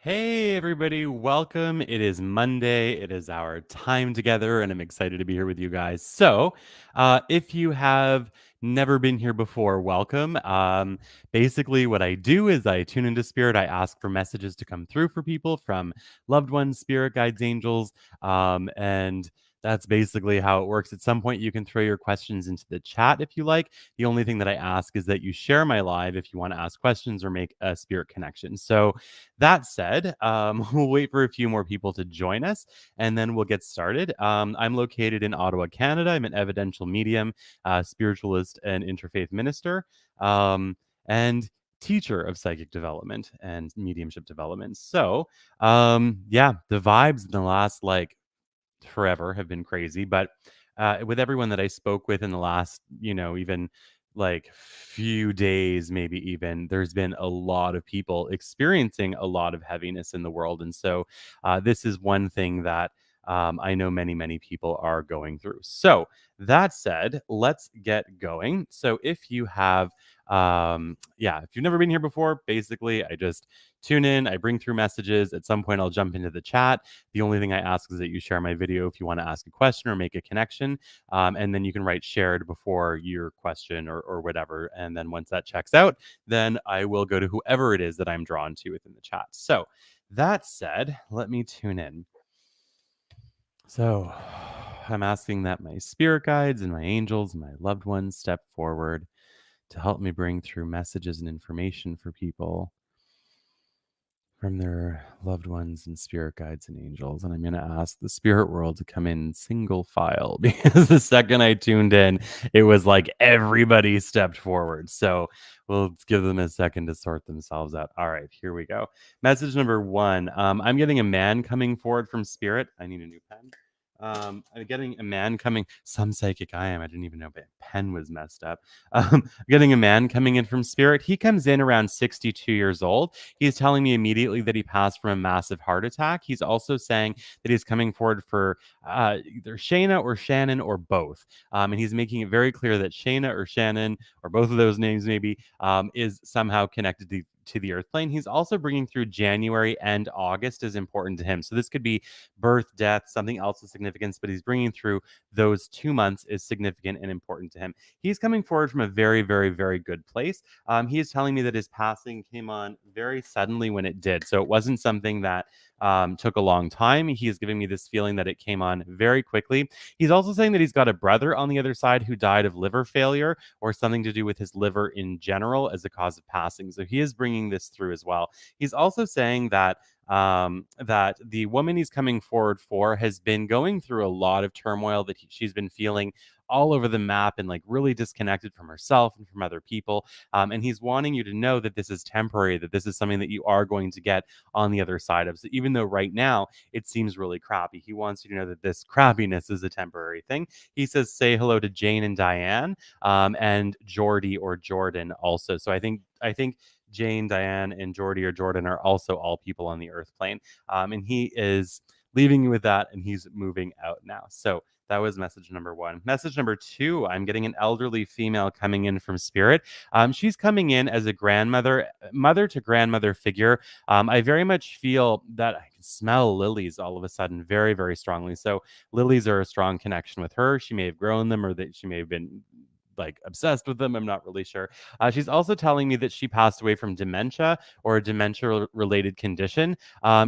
Hey, everybody, welcome. It is Monday. It is our time together, and I'm excited to be here with you guys. If you have never been here before, welcome. Basically, what I do is I tune into spirit. I ask for messages to come through for people from loved ones, spirit guides, angels, and that's basically how it works. At some point, you can throw your questions into the chat if you like. The only thing that I ask is that you share my live if you want to ask questions or make a spirit connection. So, that said, we'll wait for a few more people to join us and then we'll get started. I'm located in Ottawa, Canada. I'm an evidential medium, spiritualist, and interfaith minister, and teacher of psychic development and mediumship development. Yeah, the vibes in the last forever have been crazy. But with everyone that I spoke with in the last, even few days, maybe even, there's been a lot of people experiencing a lot of heaviness in the world. And so this is one thing that I know many people are going through. So that said, let's get going. So if you have, if you've never been here before, basically, I just tune in, I bring through messages. At some point, I'll jump into the chat. The only thing I ask is that you share my video if you want to ask a question or make a connection. And then you can write shared before your question or whatever. And then once that checks out, then I will go to whoever it is that I'm drawn to within the chat. So that said, let me tune in. So I'm asking that my spirit guides and my angels and my loved ones step forward to help me bring through messages and information for people from their loved ones and spirit guides and angels. And I'm going to ask the spirit world to come in single file because the second I tuned in, it was like everybody stepped forward. So we'll give them a second to sort themselves out. All right, here we go. Message number one. I'm getting a man coming forward from spirit. I need a new pen. I'm getting a man coming. Some psychic I am. I didn't even know my pen was messed up. Getting a man coming in from spirit. He comes in around 62 years old. He's telling me immediately that he passed from a massive heart attack. He's also saying that he's coming forward for either Shayna or Shannon or both. And he's making it very clear that Shayna or Shannon, or both of those names maybe, is somehow connected to the earth plane. He's also bringing through January and August is important to him. So this could be birth, death, something else of significance, but he's bringing through those 2 months is significant and important to him. He's coming forward from a very good place. He is telling me that his passing came on very suddenly when it did. So it wasn't something that took a long time. He is giving me this feeling that it came on very quickly. He's also saying that he's got a brother on the other side who died of liver failure or something to do with his liver in general as a cause of passing. So he is bringing this through as well. He's also saying that that the woman he's coming forward for has been going through a lot of turmoil that she's been feeling all over the map and like really disconnected from herself and from other people. And he's wanting you to know that this is temporary, that this is something that you are going to get on the other side of. So even though right now it seems really crappy, he wants you to know that this crappiness is a temporary thing. He says, say hello to Jane and Diane, and Jordy or Jordan also. So I think Jane, Diane, and Jordy or Jordan are also all people on the earth plane. And he is leaving you with that and he's moving out now. So that was message number one. Message number two, I'm getting an elderly female coming in from spirit. She's coming in as a grandmother, mother to grandmother figure. I very much feel that I can smell lilies all of a sudden very strongly. So lilies are a strong connection with her. She may have grown them or that she may have been like obsessed with them. I'm not really sure. She's also telling me that she passed away from dementia or a dementia related condition.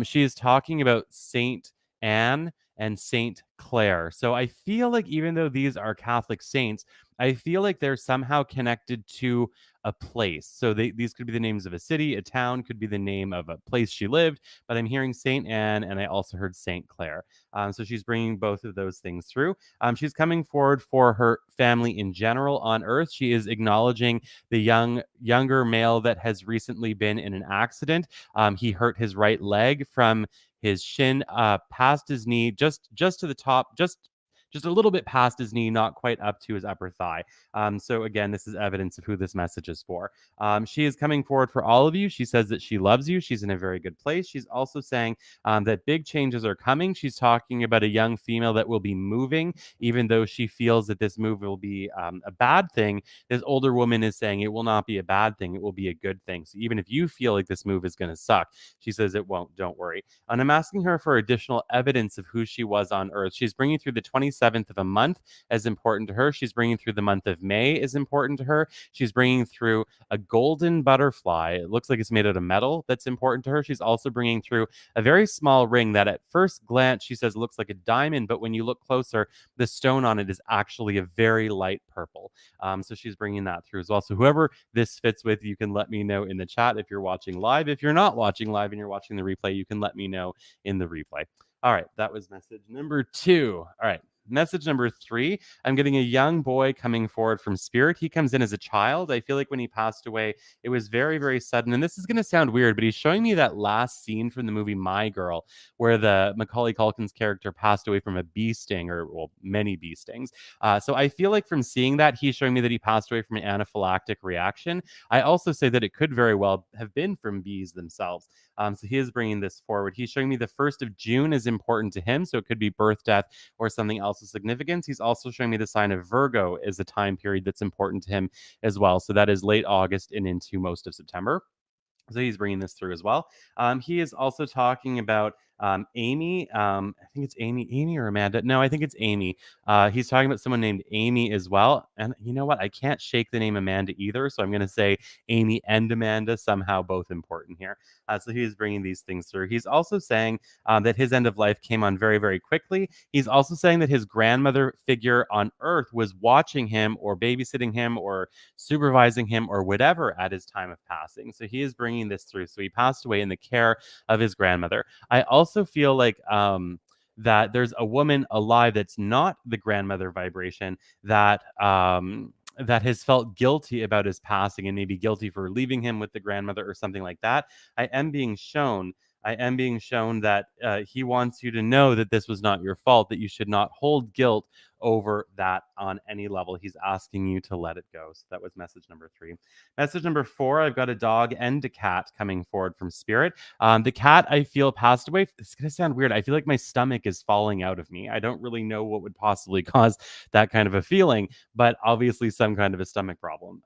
She is talking about Saint Anne and Saint Clare. So I feel like even though these are Catholic saints, I feel like they're somehow connected to a place. So these could be the names of a city, a town, could be the name of a place she lived. But I'm hearing Saint Anne and I also heard Saint Clare. So she's bringing both of those things through. She's coming forward for her family in general on Earth. She is acknowledging the younger male that has recently been in an accident. He hurt his right leg from his shin past his knee, just to the top, just just a little bit past his knee, not quite up to his upper thigh. So again, this is evidence of who this message is for. She is coming forward for all of you. She says that she loves you. She's in a very good place. She's also saying that big changes are coming. She's talking about a young female that will be moving, even though she feels that this move will be a bad thing. This older woman is saying it will not be a bad thing. It will be a good thing. So even if you feel like this move is going to suck, she says it won't. Don't worry. And I'm asking her for additional evidence of who she was on Earth. She's bringing through the 27th of a month as important to her. She's bringing through the month of May is important to her. She's bringing through a golden butterfly. It looks like it's made out of metal. That's important to her. She's also bringing through a very small ring that at first glance she says looks like a diamond, but when you look closer, the stone on it is actually a very light purple. So she's bringing that through as well. So whoever this fits with, you can let me know in the chat if you're watching live. If you're not watching live and you're watching the replay, you can let me know in the replay. All right, that was message number 2. All right. Message number 3, I'm getting a young boy coming forward from spirit. He comes in as a child. I feel like when he passed away, it was very, very sudden. And this is going to sound weird, but he's showing me that last scene from the movie My Girl, where the Macaulay Culkin's character passed away from a bee sting, or well, many bee stings. So I feel like from seeing that, he's showing me that he passed away from an anaphylactic reaction. I also say that it could very well have been from bees themselves. So he is bringing this forward. He's showing me the 1st of June is important to him. So it could be birth, death, or something else of significance. He's also showing me the sign of Virgo as a time period that's important to him as well. So that is late August and into most of September. So he's bringing this through as well. He is also talking about Amy. I think it's Amy or Amanda. No, I think it's Amy. He's talking about someone named Amy as well. And you know what? I can't shake the name Amanda either. So I'm going to say Amy and Amanda, somehow both important here. So he's bringing these things through. He's also saying that his end of life came on very, very quickly. He's also saying that his grandmother figure on Earth was watching him or babysitting him or supervising him or whatever at his time of passing. So he is bringing this through. So he passed away in the care of his grandmother. I also feel like that there's a woman alive that's not the grandmother vibration that has felt guilty about his passing and maybe guilty for leaving him with the grandmother or something like that. I am being shown that he wants you to know that this was not your fault, that you should not hold guilt over that on any level. He's asking you to let it go. So that was message number 3. Message number 4, I've got a dog and a cat coming forward from spirit. The cat, I feel, passed away. It's going to sound weird. I feel like my stomach is falling out of me. I don't really know what would possibly cause that kind of a feeling, but obviously some kind of a stomach problem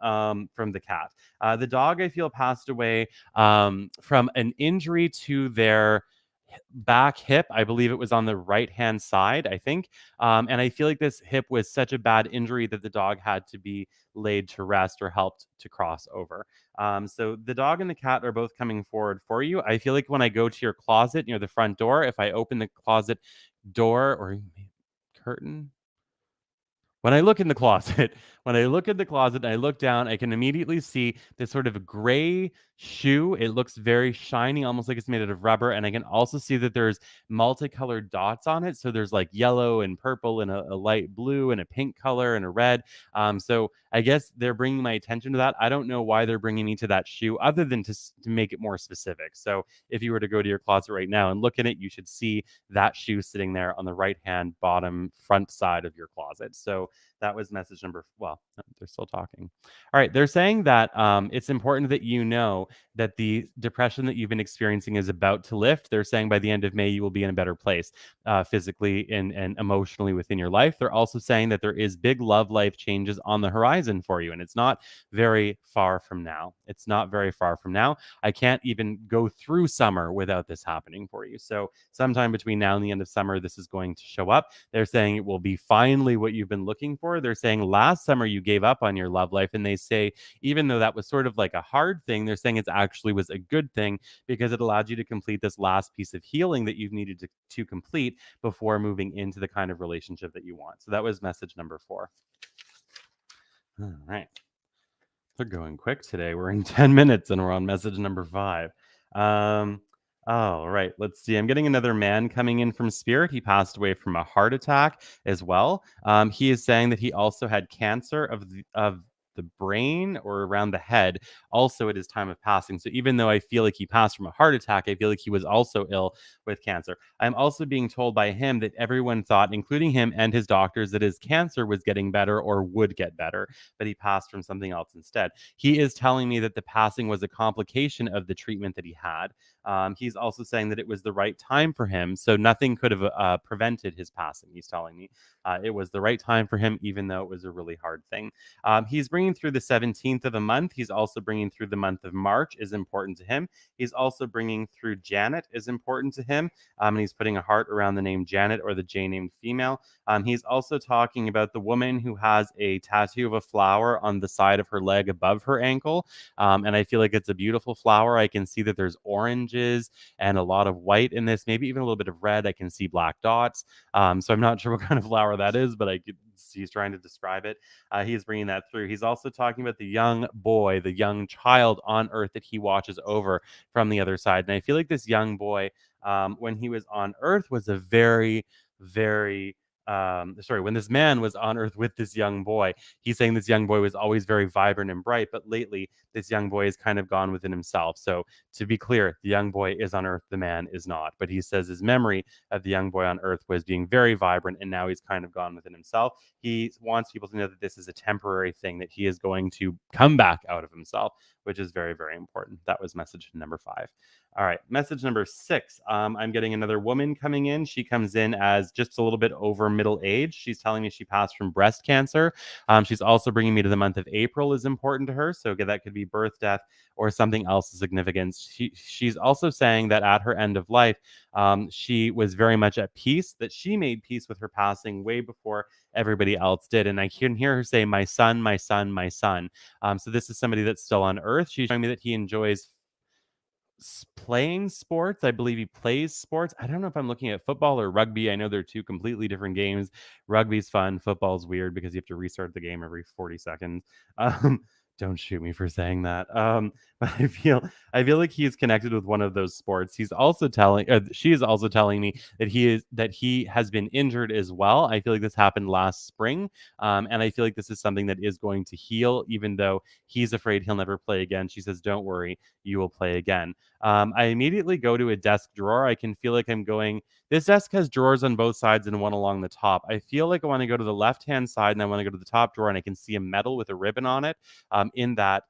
from the cat. The dog, I feel, passed away from an injury to their back hip. I believe it was on the right hand side, I think. And I feel like this hip was such a bad injury that the dog had to be laid to rest or helped to cross over. So the dog and the cat are both coming forward for you. I feel like when I go to your closet near the front door, if I open the closet door or curtain, when I look in the closet, when I look in the closet and I look down, I can immediately see this sort of gray shoe. It looks very shiny, almost like it's made out of rubber. And I can also see that there's multicolored dots on it. So there's like yellow and purple and a light blue and a pink color and a red. So I guess they're bringing my attention to that. I don't know why they're bringing me to that shoe other than to make it more specific. So if you were to go to your closet right now and look in it, you should see that shoe sitting there on the right hand bottom front side of your closet. So that was message number. Well, they're still talking. All right, they're saying that it's important that you know that the depression that you've been experiencing is about to lift. They're saying by the end of May you will be in a better place physically and emotionally within your life. They're also saying that there is big love life changes on the horizon for you, and it's not very far from now. It's not very far from now. I can't even go through summer without this happening for you. So sometime between now and the end of summer, this is going to show up. They're saying it will be finally what you've been looking for. They're saying last summer you gave up on your love life, and they say even though that was sort of like a hard thing, they're saying it actually was a good thing because it allowed you to complete this last piece of healing that you've needed to complete before moving into the kind of relationship that you want. So that was message number 4. All right. They're going quick today. We're in 10 minutes and we're on message number 5. All right, let's see. I'm getting another man coming in from spirit. He passed away from a heart attack as well. He is saying that he also had cancer of the brain or around the head, also at his time of passing. So even though I feel like he passed from a heart attack, I feel like he was also ill with cancer. I'm also being told by him that everyone thought, including him and his doctors, that his cancer was getting better or would get better, but he passed from something else instead. He is telling me that the passing was a complication of the treatment that he had. He's also saying that it was the right time for him, so nothing could have prevented his passing. He's telling me it was the right time for him, even though it was a really hard thing. He's bringing through the 17th of the month. He's also bringing through the month of March is important to him. He's also bringing through Janet is important to him. And he's putting a heart around the name Janet or the J named female. He's also talking about the woman who has a tattoo of a flower on the side of her leg above her ankle. And I feel like it's a beautiful flower. I can see that there's oranges and a lot of white in this, maybe even a little bit of red. I can see black dots. So I'm not sure what kind of flower that is, but he's trying to describe it. He's bringing that through. He's also talking about the young boy, the young child on earth that he watches over from the other side. And I feel like this young boy, when he was on earth, was a very, very when this man was on earth with this young boy, he's saying this young boy was always very vibrant and bright, but lately this young boy has kind of gone within himself. So to be clear, the young boy is on earth, the man is not. But he says his memory of the young boy on earth was being very vibrant, and now he's kind of gone within himself. He wants people to know that this is a temporary thing, that he is going to come back out of himself, which is very, very important. That was message number 5. All right, message number 6. I'm getting another woman coming in. She comes in as just a little bit over middle age. She's telling me she passed from breast cancer. She's also bringing me to the month of April is important to her. So that could be birth, death, or something else of significance. She's also saying that at her end of life, she was very much at peace, that she made peace with her passing way before everybody else did. And I can hear her say, my son, my son, my son. So this is somebody that's still on earth. She's showing me that he enjoys playing sports. I believe he plays sports. I don't know if I'm looking at football or rugby. I know they're two completely different games. Rugby's fun. Football's weird because you have to restart the game every 40 seconds. Um, don't shoot me for saying that. But I feel like he's connected with one of those sports. She is also telling me that he has been injured as well. I feel like this happened last spring, and I feel like this is something that is going to heal, even though he's afraid he'll never play again. She says, "Don't worry, you will play again." I immediately go to a desk drawer. I can feel like I'm going. This desk has drawers on both sides and one along the top. I feel like I want to go to the left hand side and I want to go to the top drawer, and I can see a medal with a ribbon on it in that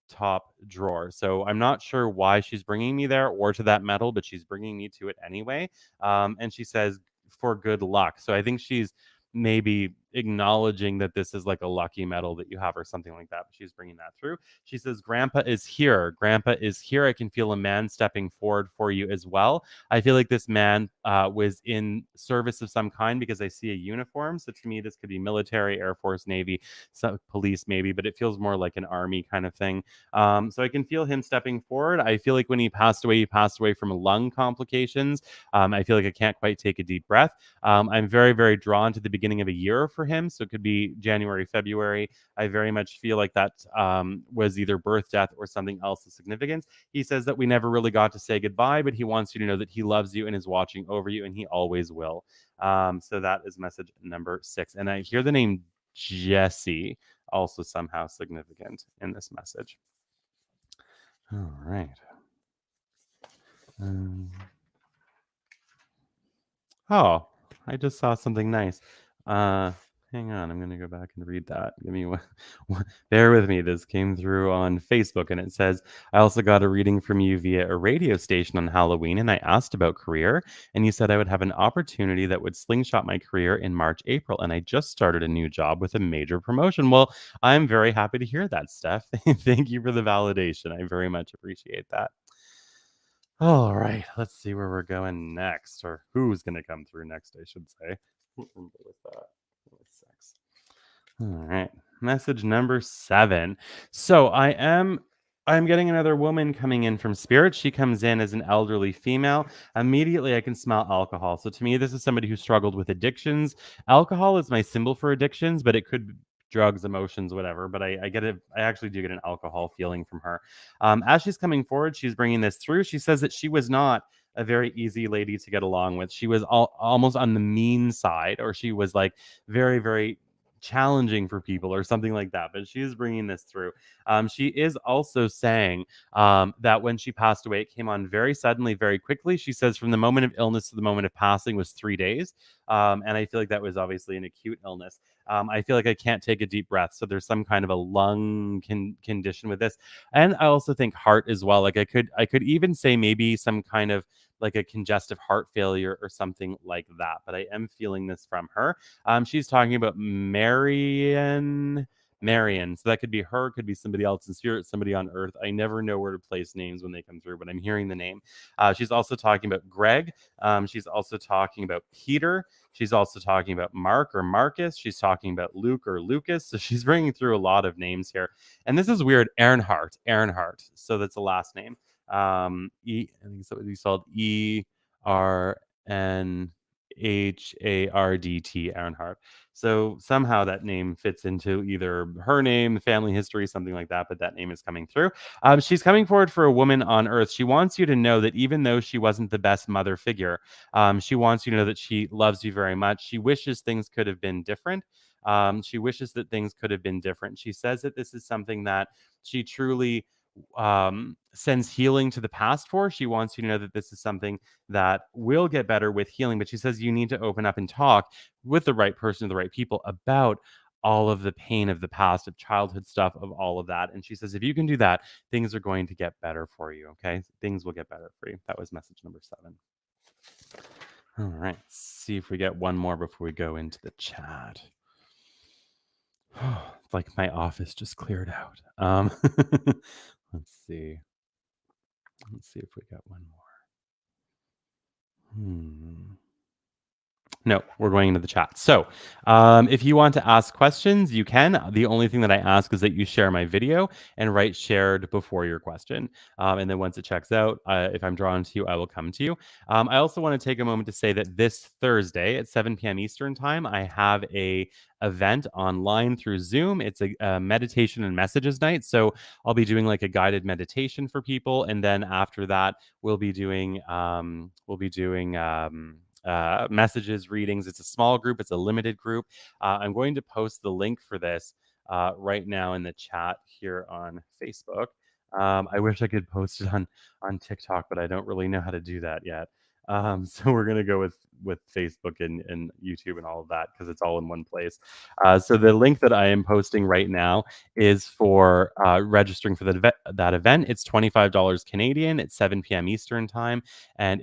top drawer. So I'm not sure why she's bringing me there or to that medal, but she's bringing me to it anyway. And she says, for good luck. So I think she's maybe acknowledging that this is like a lucky medal that you have or something like that. But she's bringing that through. She says, Grandpa is here. Grandpa is here. I can feel a man stepping forward for you as well. I feel like this man was in service of some kind because I see a uniform. So to me, this could be military, Air Force, Navy, some police maybe, but it feels more like an army kind of thing. So I can feel him stepping forward. I feel like when he passed away from lung complications. I feel like I can't quite take a deep breath. I'm very, very drawn to the beginning of a year for him. So it could be January, February. I very much feel like that was either birth, death, or something else of significance. He says that we never really got to say goodbye, but he wants you to know that he loves you and is watching over you, and he always will. So that is message number 6. And I hear the name Jesse also somehow significant in this message. All right. Oh, I just saw something nice. Hang on, I'm gonna go back and read that. Give me bear with me. This came through on Facebook, and it says, I also got a reading from you via a radio station on Halloween, and I asked about career, and you said I would have an opportunity that would slingshot my career in March, April, and I just started a new job with a major promotion. Well, I'm very happy to hear that, Steph. Thank you for the validation. I very much appreciate that. All right, let's see where we're going next, or who's going to come through next, I should say. With that. With sex. All right, message number 7. So I'm getting another woman coming in from spirit. She comes in as an elderly female. Immediately, I can smell alcohol. So to me, this is somebody who struggled with addictions. Alcohol is my symbol for addictions, but it could be drugs, emotions, whatever. But I get it. I actually do get an alcohol feeling from her. As she's coming forward, she's bringing this through. She says that she was not a very easy lady to get along with. She was almost on the mean side, or she was like very, very challenging for people or something like that, but she is bringing this through. She is also saying that when she passed away, it came on very suddenly, very quickly. She says from the moment of illness to the moment of passing was 3 days. And I feel like that was obviously an acute illness. I feel like I can't take a deep breath. So there's some kind of a lung condition with this. And I also think heart as well. Like I could even say maybe some kind of like a congestive heart failure or something like that. But I am feeling this from her. She's talking about Marion. So that could be her, could be somebody else in spirit, somebody on earth. I never know where to place names when they come through, but I'm hearing the name. She's also talking about Greg. She's also talking about Peter. She's also talking about Mark or Marcus. She's talking about Luke or Lucas. So she's bringing through a lot of names here. And this is weird. Earnhardt. So that's the last name. I think so. It's spelled ERNHARDT, Earnhardt. So somehow that name fits into either her name, family history, something like that, but that name is coming through. She's coming forward for a woman on earth. She wants you to know that even though she wasn't the best mother figure, she wants you to know that she loves you very much. She wishes things could have been different. She wishes that things could have been different. She says that this is something that she truly sends healing to the past for. She wants you to know that this is something that will get better with healing, but she says you need to open up and talk with the right person, the right people about all of the pain of the past, of childhood stuff, of all of that. And she says if you can do that, things are going to get better for you. Okay, things will get better for you. That was message number 7. All right, let's see if we get one more before we go into the chat. It's like my office just cleared out. Let's see. Let's see if we got one more. No, we're going into the chat. So, if you want to ask questions, you can. The only thing that I ask is that you share my video and write shared before your question. And then once it checks out, if I'm drawn to you, I will come to you. I also want to take a moment to say that this Thursday at 7 p.m. Eastern Time, I have a event online through Zoom. It's a meditation and messages night. So I'll be doing like a guided meditation for people, and then after that, we'll be doing messages, readings. It's a small group, it's a limited group. I'm going to post the link for this right now in the chat here on Facebook. I wish I could post it on TikTok, but I don't really know how to do that yet. So we're gonna go with Facebook and YouTube and all of that because it's all in one place. So the link that I am posting right now is for registering for that event. It's $25 Canadian. It's 7 p.m. Eastern time, and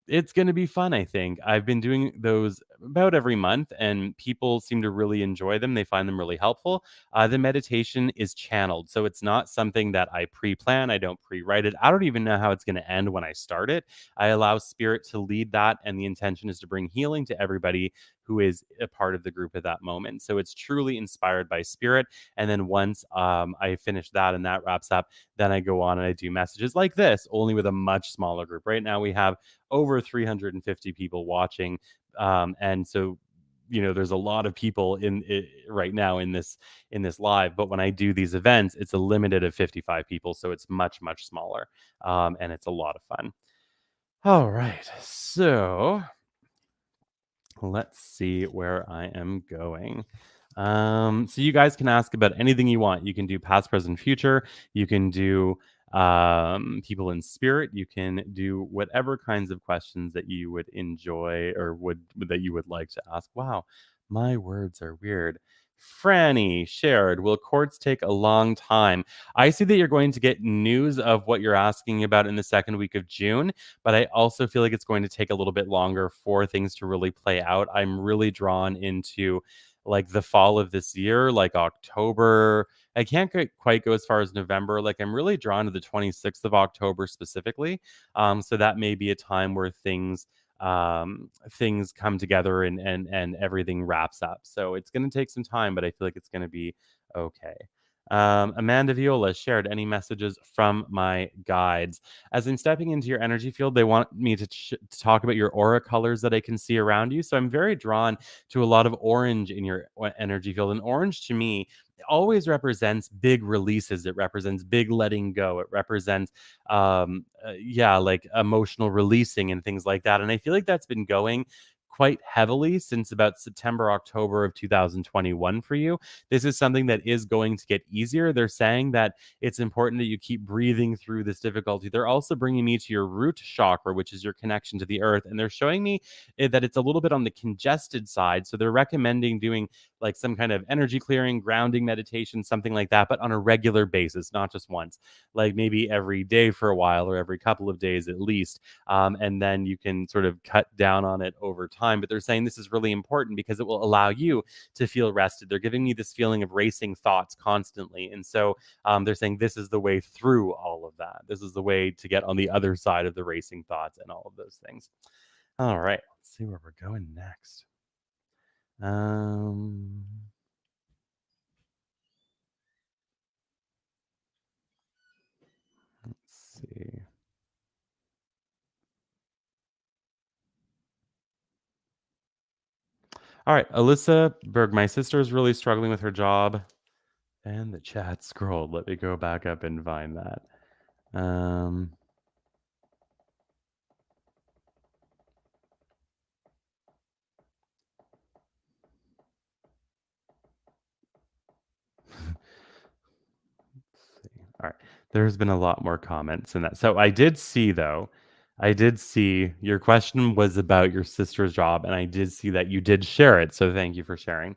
it's going to be fun, I think. I've been doing those about every month, and people seem to really enjoy them. They find them really helpful. The meditation is channeled, so it's not something that I pre-plan. I don't pre-write it. I don't even know how it's going to end when I start it. I allow spirit to lead that, and the intention is to bring healing to everybody who is a part of the group at that moment. So it's truly inspired by spirit. And then once I finish that and that wraps up, then I go on and I do messages like this, only with a much smaller group. Right now we have over 350 people watching. And so, there's a lot of people in it right now in this live. But when I do these events, it's a limited of 55 people. So it's much, much smaller. And it's a lot of fun. All right. So let's see where I am going. So you guys can ask about anything you want. You can do past, present, future. You can do people in spirit. You can do whatever kinds of questions that you would enjoy or that you would like to ask. Wow, my words are weird. Franny shared, will courts take a long time? I see that you're going to get news of what you're asking about in the second week of June, but I also feel like it's going to take a little bit longer for things to really play out. I'm really drawn into like the fall of this year, like October. I can't quite go as far as November. Like I'm really drawn to the 26th of October specifically. So that may be a time where things come together and everything wraps up. So it's going to take some time, but I feel like it's going to be okay. Amanda Viola shared any messages from my guides. As I'm stepping into your energy field, they want me to talk about your aura colors that I can see around you. So I'm very drawn to a lot of orange in your energy field. And orange to me always represents big releases. It represents big letting go. It represents, like emotional releasing and things like that. And I feel like that's been going quite heavily since about September, October of 2021 for you. This is something that is going to get easier. They're saying that it's important that you keep breathing through this difficulty. They're also bringing me to your root chakra, which is your connection to the earth. And they're showing me that it's a little bit on the congested side. So they're recommending doing like some kind of energy clearing, grounding meditation, something like that, but on a regular basis, not just once, like maybe every day for a while or every couple of days at least. And then you can sort of cut down on it over time. But they're saying this is really important because it will allow you to feel rested. They're giving me this feeling of racing thoughts constantly. And so they're saying this is the way through all of that. This is the way to get on the other side of the racing thoughts and all of those things. All right, let's see where we're going next. Um, let's see. All right, Alyssa Berg, my sister is really struggling with her job. And the chat scrolled. Let me go back up and find that. Um, see. All right. There's been a lot more comments in that. So I did see though, I did see your question was about your sister's job, and I did see that you did share it. So thank you for sharing.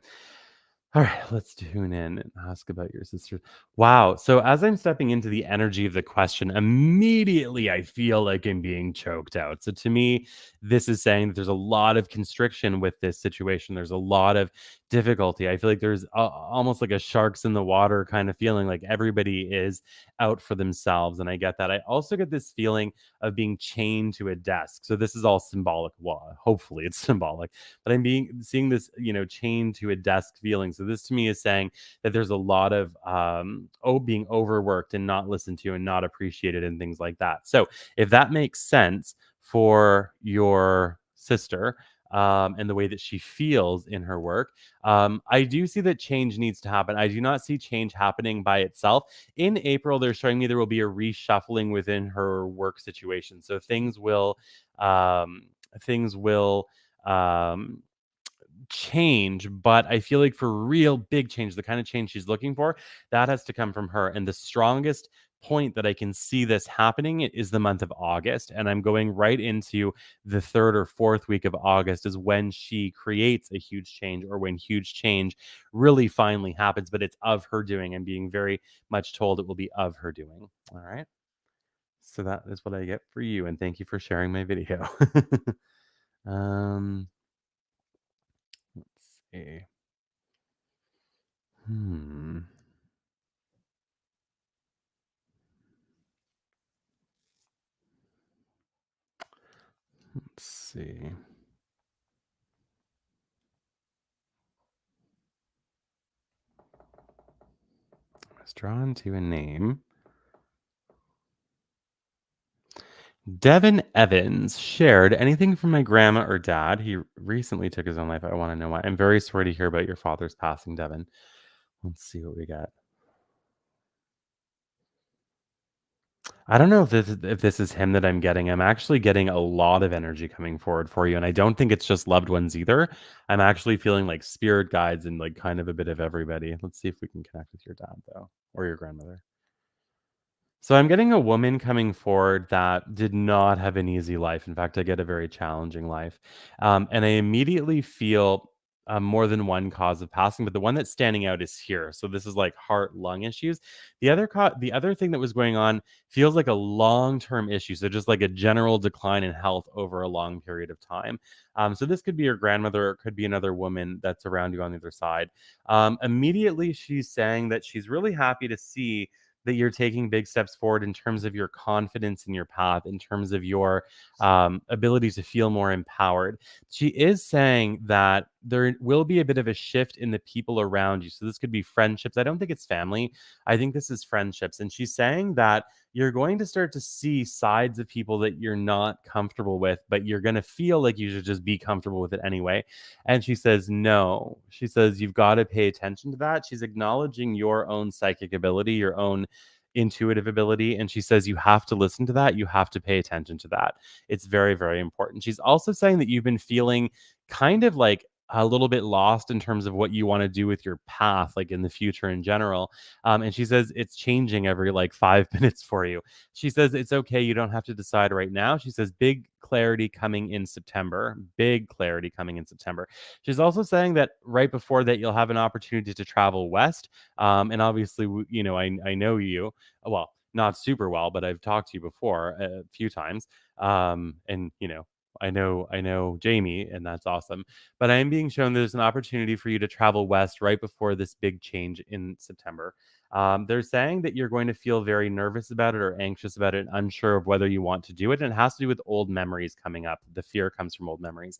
All right, let's tune in and ask about your sister. Wow. So as I'm stepping into the energy of the question, immediately I feel like I'm being choked out. So to me, this is saying that there's a lot of constriction with this situation. There's a lot of difficulty. I feel like there's almost like a sharks in the water kind of feeling, like everybody is out for themselves. And I get that. I also get this feeling of being chained to a desk. So this is all symbolic. Well, hopefully it's symbolic, but I'm being seeing this, chained to a desk feeling. So this to me is saying that there's a lot of being overworked and not listened to and not appreciated and things like that. So if that makes sense for your sister, and the way that she feels in her work, I do see that change needs to happen. I do not see change happening by itself. In April, they're showing me there will be a reshuffling within her work situation. So things will um, change, but I feel like for real big change, the kind of change she's looking for, that has to come from her. And the strongest point that I can see this happening is the month of August. And I'm going right into the third or fourth week of August is when she creates a huge change, or when huge change really finally happens, but it's of her doing. I'm being very much told it will be of her doing. All right. So that is what I get for you. And thank you for sharing my video. um, let's see. Hmm. Let's see. I was drawn to a name. Devin Evans shared anything from my grandma or dad. He recently took his own life. I want to know why. I'm very sorry to hear about your father's passing, Devin. Let's see what we got. I don't know if this is him that I'm getting. I'm actually getting a lot of energy coming forward for you, and I don't think it's just loved ones either. I'm actually feeling like spirit guides and like kind of a bit of everybody. Let's see if we can connect with your dad though, or your grandmother. So I'm getting a woman coming forward that did not have an easy life. In fact, I get a very challenging life. And I immediately feel more than one cause of passing, but the one that's standing out is here. So this is like heart lung issues. The other thing that was going on feels like a long-term issue. So just like a general decline in health over a long period of time. So this could be your grandmother, or it could be another woman that's around you on the other side. Immediately, she's saying that she's really happy to see that you're taking big steps forward in terms of your confidence in your path, in terms of your ability to feel more empowered. She is saying that there will be a bit of a shift in the people around you. So this could be friendships. I don't think it's family. I think this is friendships. And she's saying that you're going to start to see sides of people that you're not comfortable with, but you're going to feel like you should just be comfortable with it anyway. And she says, no. She says, you've got to pay attention to that. She's acknowledging your own psychic ability, your own intuitive ability. And she says, you have to listen to that. You have to pay attention to that. It's very, very important. She's also saying that you've been feeling kind of like a little bit lost in terms of what you want to do with your path, like in the future in general. And she says it's changing every like 5 minutes for you. She says it's okay. You don't have to decide right now. She says big clarity coming in September. Big clarity coming in September. She's also saying that right before that, you'll have an opportunity to travel west. And obviously, I know you well, not super well, but I've talked to you before a few times. And I know Jamie, and that's awesome. But I am being shown there's an opportunity for you to travel west right before this big change in September. They're saying that you're going to feel very nervous about it or anxious about it, unsure of whether you want to do it. And it has to do with old memories coming up. The fear comes from old memories.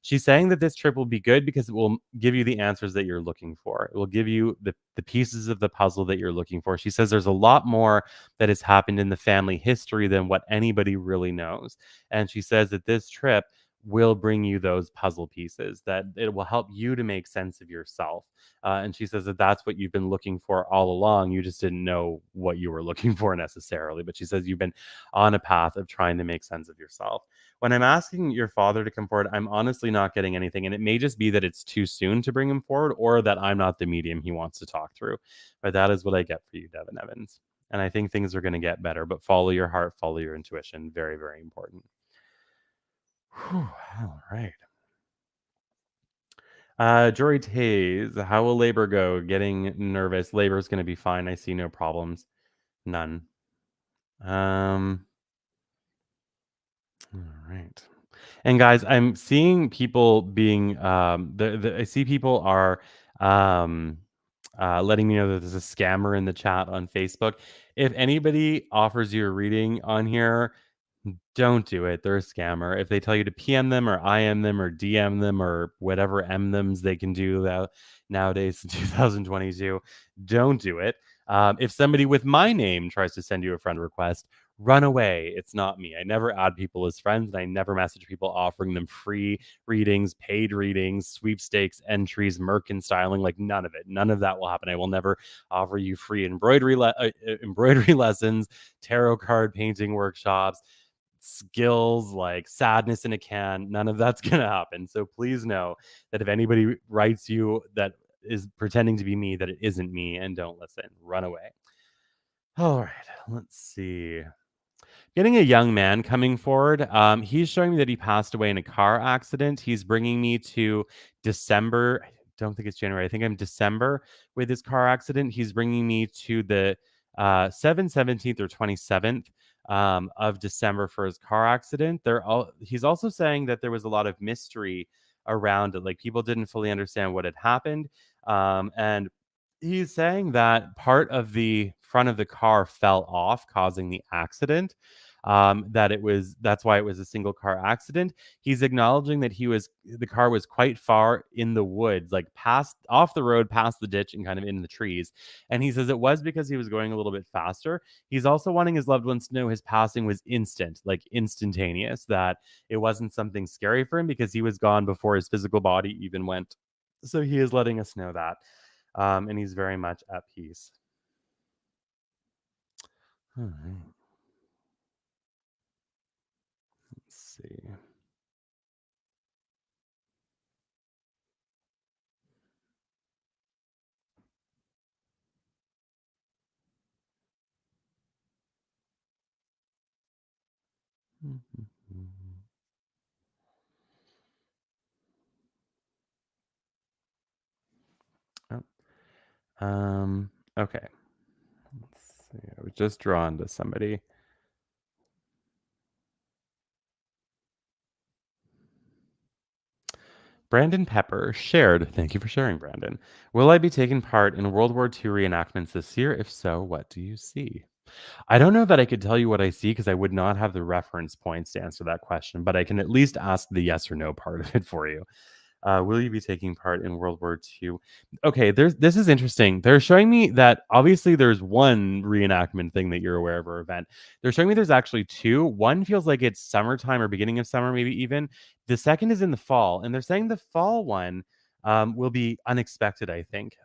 She's saying that this trip will be good because it will give you the answers that you're looking for. It will give you the pieces of the puzzle that you're looking for. She says there's a lot more that has happened in the family history than what anybody really knows. And she says that this trip will bring you those puzzle pieces, that it will help you to make sense of yourself. And she says that that's what you've been looking for all along. You just didn't know what you were looking for necessarily. But she says you've been on a path of trying to make sense of yourself. When I'm asking your father to come forward, I'm honestly not getting anything. And it may just be that it's too soon to bring him forward or that I'm not the medium he wants to talk through. But that is what I get for you, Devin Evans. And I think things are going to get better, but follow your heart, follow your intuition. Very, very important. Whew, all right. Jory Tays, how will labor go? Getting nervous. Labor is going to be fine. I see no problems. None. Um, all right. And guys, I'm seeing people being I see people are um letting me know that there's a scammer in the chat on Facebook. If anybody offers you a reading on here, don't do it. They're a scammer. If they tell you to PM them or IM them or DM them or whatever M thems they can do nowadays in 2022, don't do it. If somebody with my name tries to send you a friend request, run away. It's not me. I never add people as friends, and I never message people offering them free readings, paid readings, sweepstakes, entries, Merkin styling. Like none of it. None of that will happen. I will never offer you free embroidery lessons, tarot card painting workshops, skills like sadness in a can. None of that's going to happen. So please know that if anybody writes you that is pretending to be me, that it isn't me, and don't listen. Run away. All right, let's see. Getting a young man coming forward. He's showing me that he passed away in a car accident. He's bringing me to December. I don't think it's January. I think I'm December with his car accident. He's bringing me to the 7th, 17th, or 27th of December for his car accident. He's also saying that there was a lot of mystery around it. Like people didn't fully understand what had happened. And he's saying that part of the front of the car fell off, causing the accident. That's why it was a single car accident. He's acknowledging that the car was quite far in the woods, like past off the road, past the ditch, and kind of in the trees. And he says it was because he was going a little bit faster. He's also wanting his loved ones to know his passing was instant, like instantaneous, that it wasn't something scary for him because he was gone before his physical body even went. So he is letting us know that. And he's very much at peace. All right. Let's see. Oh, okay. Let's see. I was just drawn to somebody. Brandon Pepper shared. Thank you for sharing, Brandon. Will I be taking part in World War II reenactments this year? If so, what do you see? I don't know that I could tell you what I see because I would not have the reference points to answer that question, but I can at least ask the yes or no part of it for you. Will you be taking part in World War II? Okay, this is interesting. They're showing me that obviously there's one reenactment thing that you're aware of or event. They're showing me there's actually two. One feels like it's summertime or beginning of summer, maybe even. The second is in the fall, and they're saying the fall one will be unexpected, I think.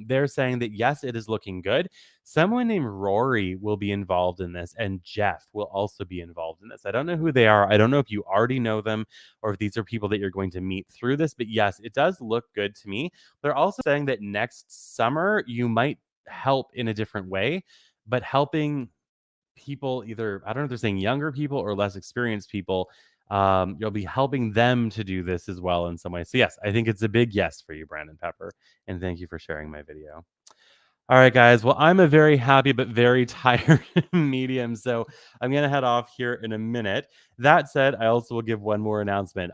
They're saying that, yes, it is looking good. Someone named Rory will be involved in this, and Jeff will also be involved in this. I don't know who they are. I don't know if you already know them or if these are people that you're going to meet through this, but yes, it does look good to me. They're also saying that next summer you might help in a different way, but helping people, either, I don't know if they're saying younger people or less experienced people, you'll be helping them to do this as well in some way. So yes, I think it's a big yes for you, Brandon Pepper, and thank you for sharing my video. All right, guys. Well, I'm a very happy but very tired medium, so I'm gonna head off here in a minute. That said, I also will give one more announcement.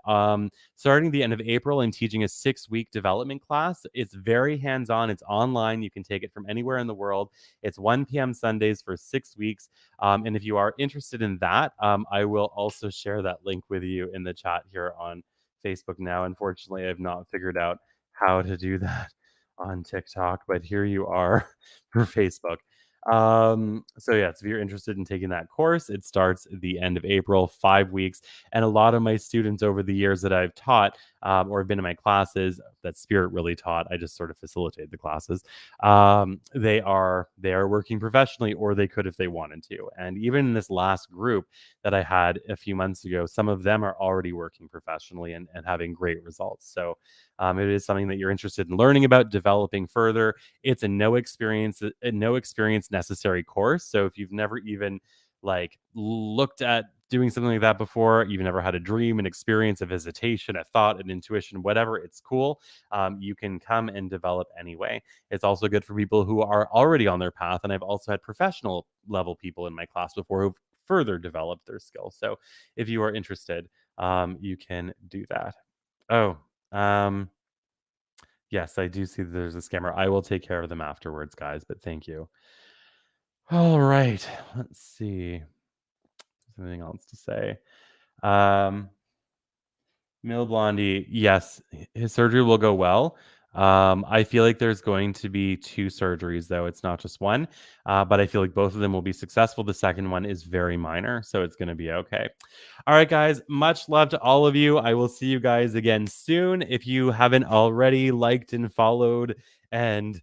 Starting the end of April, I'm teaching a 6-week development class. It's very hands-on. It's online. You can take it from anywhere in the world. It's 1 p.m. Sundays for 6 weeks. And if you are interested in that, I will also share that link with you in the chat here on Facebook now. Unfortunately, I've not figured out how to do that on TikTok, but here you are for Facebook. So yes, if you're interested in taking that course, it starts at the end of April, 5 weeks. And a lot of my students over the years that I've taught or have been in my classes that Spirit really taught, I just sort of facilitated the classes. They are working professionally, or they could if they wanted to. And even in this last group that I had a few months ago, some of them are already working professionally and having great results. So it is something that you're interested in learning about, developing further. It's a no experience necessary course. So if you've never even like looked at doing something like that before, you've never had a dream, an experience, a visitation, a thought, an intuition, whatever, it's cool. You can come and develop anyway. It's also good for people who are already on their path. And I've also had professional level people in my class before who've further developed their skills. So if you are interested, you can do that. Oh, um, yes, I do see that there's a scammer. I will take care of them afterwards, guys, but thank you. All right. Let's see. There's anything else to say. Um, Mill Blondie, yes, his surgery will go well. I feel like there's going to be 2 surgeries, though. It's not just one, but I feel like both of them will be successful. The second one is very minor, so it's going to be okay. All right, guys, much love to all of you. I will see you guys again soon. If you haven't already liked and followed and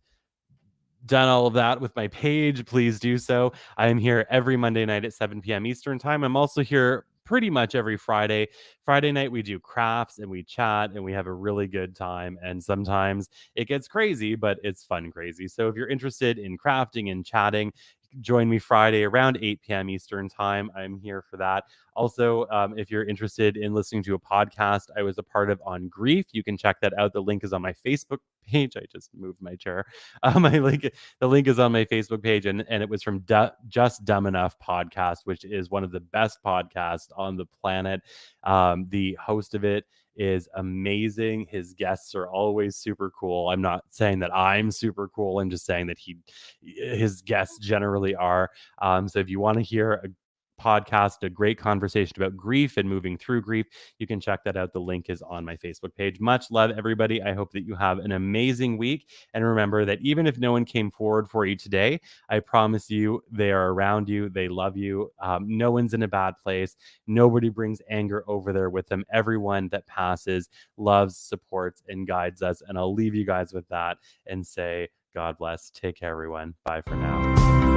done all of that with my page, please do so. I am here every Monday night at 7 p.m. Eastern time. I'm also here pretty much every Friday. Friday night, we do crafts and we chat and we have a really good time. And sometimes it gets crazy, but it's fun crazy. So if you're interested in crafting and chatting, join me Friday around 8 p.m. Eastern time. I'm here for that. Also, if you're interested in listening to a podcast I was a part of on grief, you can check that out. The link is on my Facebook page. I just moved my chair. The link is on my Facebook page, and it was from Just Dumb Enough podcast, which is one of the best podcasts on the planet. The host of it is amazing. His guests are always super cool. I'm not saying that I'm super cool. I'm just saying that his guests generally are. So if you want to hear a podcast, a great conversation about grief and moving through grief, you can check that out. The link is on my Facebook page. Much love, everybody. I hope that you have an amazing week. And remember that even if no one came forward for you today, I promise you they are around you. They love you. No one's in a bad place. Nobody brings anger over there with them. Everyone that passes loves, supports, and guides us. And I'll leave you guys with that and say, God bless. Take care, everyone. Bye for now.